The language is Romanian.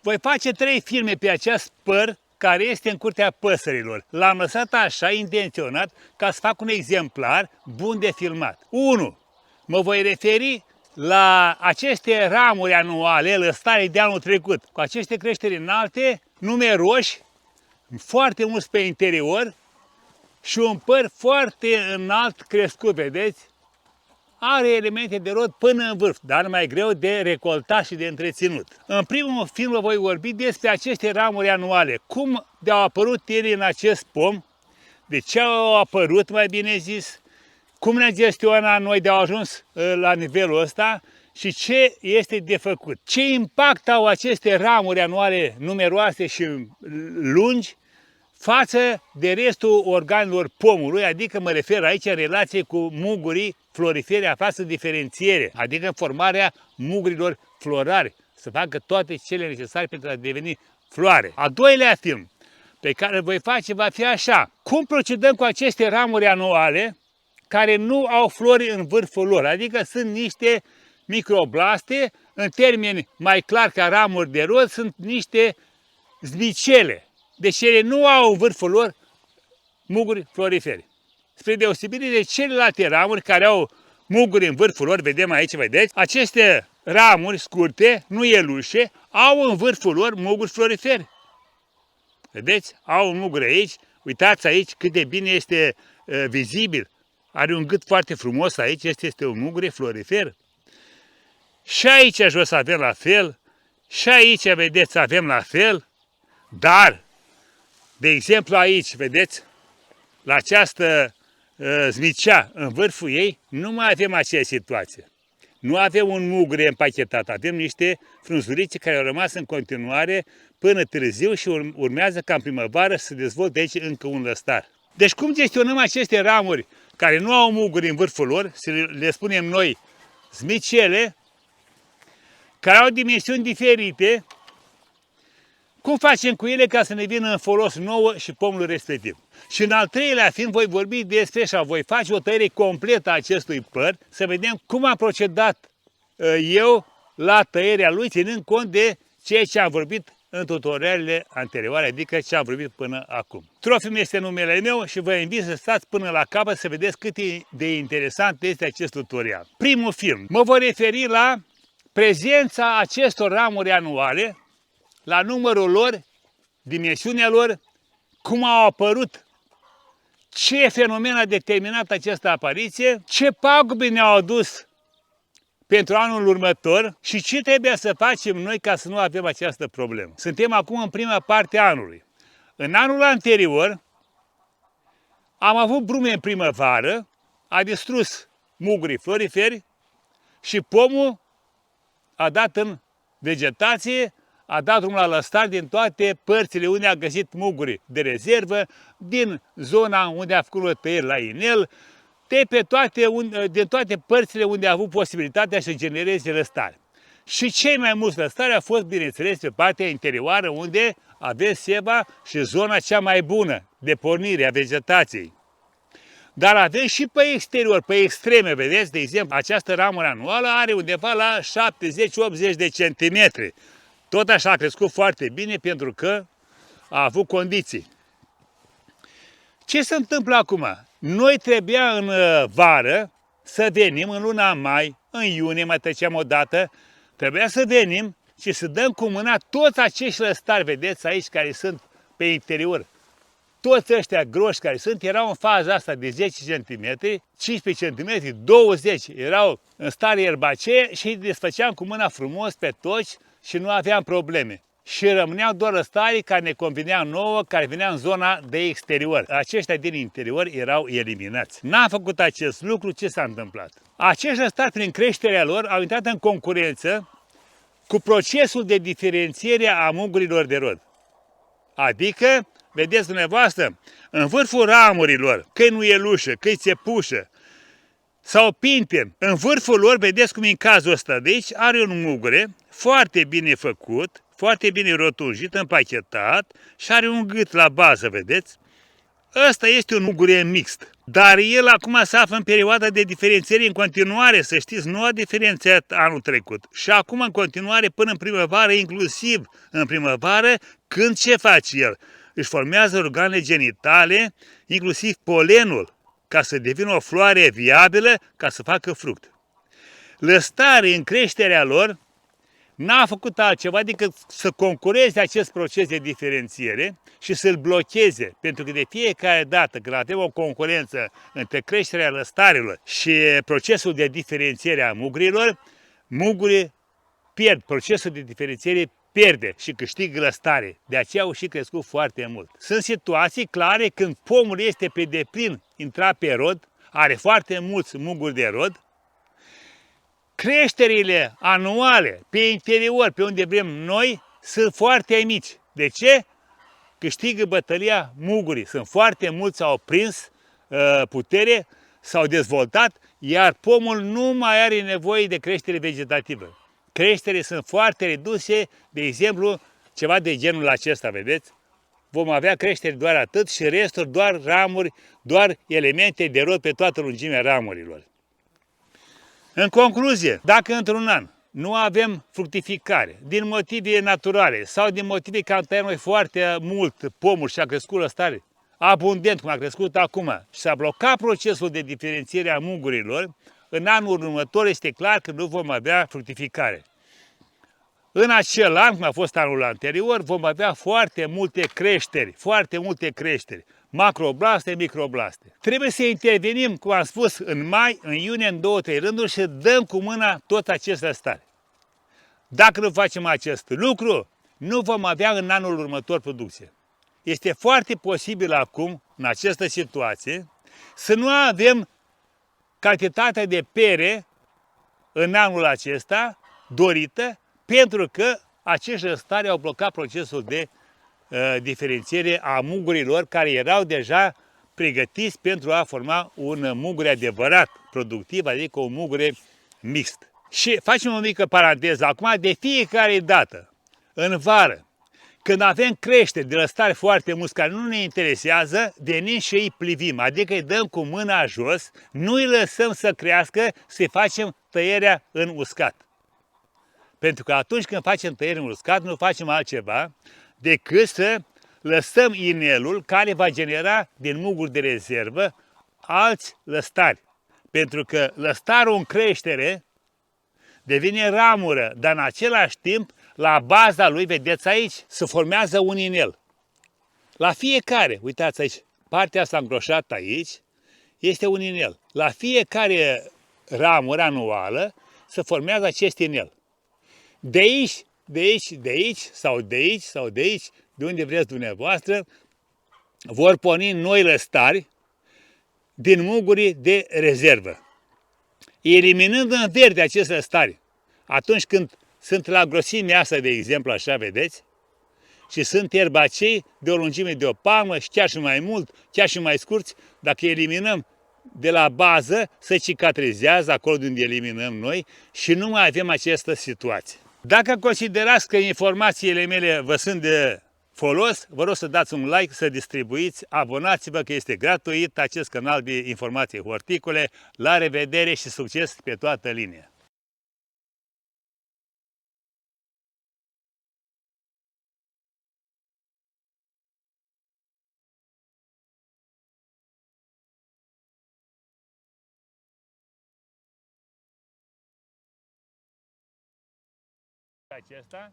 Voi face 3 filme pe acest păr care este în curtea păsărilor. L-am lăsat așa intenționat ca să fac un exemplar bun de filmat. 1. Mă voi referi la aceste ramuri anuale lăstate de anul trecut, cu aceste creșteri înalte, numeroși, foarte mulți pe interior și un păr foarte înalt crescut, vedeți? Are elemente de rod până în vârf, dar mai greu de recoltat și de întreținut. În primul film vă voi vorbi despre aceste ramuri anuale, cum de-au apărut ele în acest pom, de ce au apărut, mai bine zis, cum ne-am gestionat noi de-au ajuns la nivelul ăsta și ce este de făcut. Ce impact au aceste ramuri anuale numeroase și lungi față de restul organelor pomului, adică mă refer aici în relație cu mugurii florifere, față diferențiere, adică formarea mugurilor florari, să facă toate cele necesare pentru a deveni floare. A doilea film pe care îl voi face va fi așa: cum procedăm cu aceste ramuri anuale care nu au flori în vârful lor, adică sunt niște microblaste, în termeni mai clar ca ramuri de rod, sunt niște znicele. Deci ele nu au în vârful lor muguri florifere. Spre deosebire de celelalte ramuri care au muguri în vârful lor, vedem aici, vedeți, aceste ramuri scurte, nu elușe, au în vârful lor muguri florifere. Vedeți? Au un muguri aici, uitați aici cât de bine este vizibil. Are un gât foarte frumos aici, este un mugure florifer. Și aici jos avem la fel, și aici, vedeți, avem la fel, dar, de exemplu aici, vedeți, la această znicea, în vârful ei, nu mai avem aceeași situație. Nu avem un mugure împachetat, avem niște frunzulițe care au rămas în continuare până târziu și urmează ca în primăvară să se dezvolte aici încă un lăstar. Deci cum gestionăm aceste ramuri care nu au muguri în vârful lor, să le spunem noi zmicele, care au dimensiuni diferite, cum facem cu ele ca să ne vină în folos nouă și pomul respectiv. Și în al treilea film voi vorbi despre și voi face o tăiere completă a acestui păr, să vedem cum am procedat eu la tăierea lui, ținând cont de ceea ce am vorbit în tutorialele anterioare, adică ce am vorbit până acum. Trofim este numele meu și vă invit să stați până la capăt să vedeți cât de interesant este acest tutorial. Primul film. Mă voi referi la prezența acestor ramuri anuale, la numărul lor, dimensiunea lor, cum au apărut, ce fenomen a determinat această apariție, ce pagube ne-au adus pentru anul următor și ce trebuie să facem noi ca să nu avem această problemă. Suntem acum în prima parte a anului. În anul anterior am avut brume în primăvară, a distrus mugurii floriferi și pomul a dat în vegetație, a dat drumul la lăstar din toate părțile unde a găsit muguri de rezervă, din zona unde a făcut tăieri la inel, din toate părțile unde a avut posibilitatea să genereze lăstari. Și cei mai mulți lăstari au fost, bineînțeles, pe partea interioară, unde aveți seva și zona cea mai bună de pornire a vegetației. Dar avem și pe exterior, pe extreme, vedeți, de exemplu, această ramură anuală are undeva la 70-80 de centimetri. Tot așa a crescut foarte bine pentru că a avut condiții. Ce se întâmplă acum? Noi trebuia în vară să venim, în luna mai, în iunie, mai treceam o dată, trebuia să venim și să dăm cu mâna toți acești lăstari, vedeți aici, care sunt pe interior. Toți ăștia groși care sunt erau în faza asta de 10 cm, 15 cm, 20 erau în stare ierbacee și îi desfăceam cu mâna frumos pe toți și nu aveam probleme. Și rămâneau doar lăstarii care ne conveneau nouă, care veneau în zona de exterior. Aceștia din interior erau eliminați. N-am făcut acest lucru, ce s-a întâmplat? Acești lăstari, prin creșterea lor, au intrat în concurență cu procesul de diferențiere a mugurilor de rod. Adică, vedeți dumneavoastră, în vârful ramurilor, că nu e lușă, că e țepușă, sau pinten, în vârful lor, vedeți cum e în cazul ăsta de aici, are un mugure foarte bine făcut, foarte bine rotunjit, împachetat și are un gât la bază, vedeți? Ăsta este un mugure mixt. Dar el acum se află în perioada de diferențiere în continuare, să știți, nu a diferențiat anul trecut. Și acum în continuare până în primăvară, inclusiv în primăvară, când ce face el? Își formează organele genitale, inclusiv polenul, ca să devină o floare viabilă, ca să facă fruct. Lăstarii în creșterea lor n-a făcut altceva decât să concureze acest proces de diferențiere și să-l blocheze, pentru că de fiecare dată când avem o concurență între creșterea lăstarilor și procesul de diferențiere a mugurilor, mugurii pierd, procesul de diferențiere pierde și câștigă lăstare. De aceea au și crescut foarte mult. Sunt situații clare când pomul este pe deplin intrat pe rod, are foarte mulți muguri de rod. Creșterile anuale pe interior, pe unde vrem noi, sunt foarte mici. De ce? Câștigă bătălia mugurii. Sunt foarte mulți, au prins putere, s-au dezvoltat, iar pomul nu mai are nevoie de creștere vegetativă. Creșterile sunt foarte reduse, de exemplu, ceva de genul acesta, vedeți? Vom avea creșteri doar atât și restul doar ramuri, doar elemente de rod pe toată lungimea ramurilor. În concluzie, dacă într-un an nu avem fructificare din motive naturale sau din motive că am tăiat noi foarte mult pomul și a crescut lăstare abundent, cum a crescut acum, și s-a blocat procesul de diferențiere a mugurilor, în anul următor este clar că nu vom avea fructificare. În acel an, cum a fost anul anterior, vom avea foarte multe creșteri, macroblaste, microblaste. Trebuie să intervenim, cum am spus, în mai, în iunie, în 2-3 rânduri și dăm cu mâna tot acest lăstare. Dacă nu facem acest lucru, nu vom avea în anul următor producție. Este foarte posibil acum, în această situație, să nu avem cantitatea de pere în anul acesta dorită, pentru că acești lăstari au blocat procesul de diferențiere a mugurilor care erau deja pregătiți pentru a forma un mugure adevărat, productiv, adică un mugure mixt. Și facem o mică paranteză acum, de fiecare dată, în vară, când avem creșteri de lăstari foarte mulți care nu ne interesează, venim și îi plivim, adică îi dăm cu mâna jos, nu îi lăsăm să crească, să facem tăierea în uscat. Pentru că atunci când facem tăiere în uscat, nu facem altceva decât să lăsăm inelul care va genera din muguri de rezervă alți lăstari. Pentru că lăstarul în creștere devine ramură, dar în același timp, la baza lui, vedeți aici, se formează un inel. La fiecare, uitați aici, partea asta îngroșată aici, este un inel. La fiecare ramură anuală se formează acest inel. De aici, de aici, de aici, sau de aici, sau de aici, de unde vreți dumneavoastră, vor porni noi lăstari din muguri de rezervă. Eliminând în verde aceste lăstari, atunci când sunt la grosimea asta, de exemplu, așa vedeți, și sunt erbacei de o lungime de o palmă și chiar și mai mult, chiar și mai scurți, dacă eliminăm de la bază, se cicatrizează acolo de unde eliminăm noi și nu mai avem această situație. Dacă considerați că informațiile mele vă sunt de folos, vă rog să dați un like, să distribuiți, abonați-vă că este gratuit acest canal de informații horticole. La revedere și succes pe toată linia! Acesta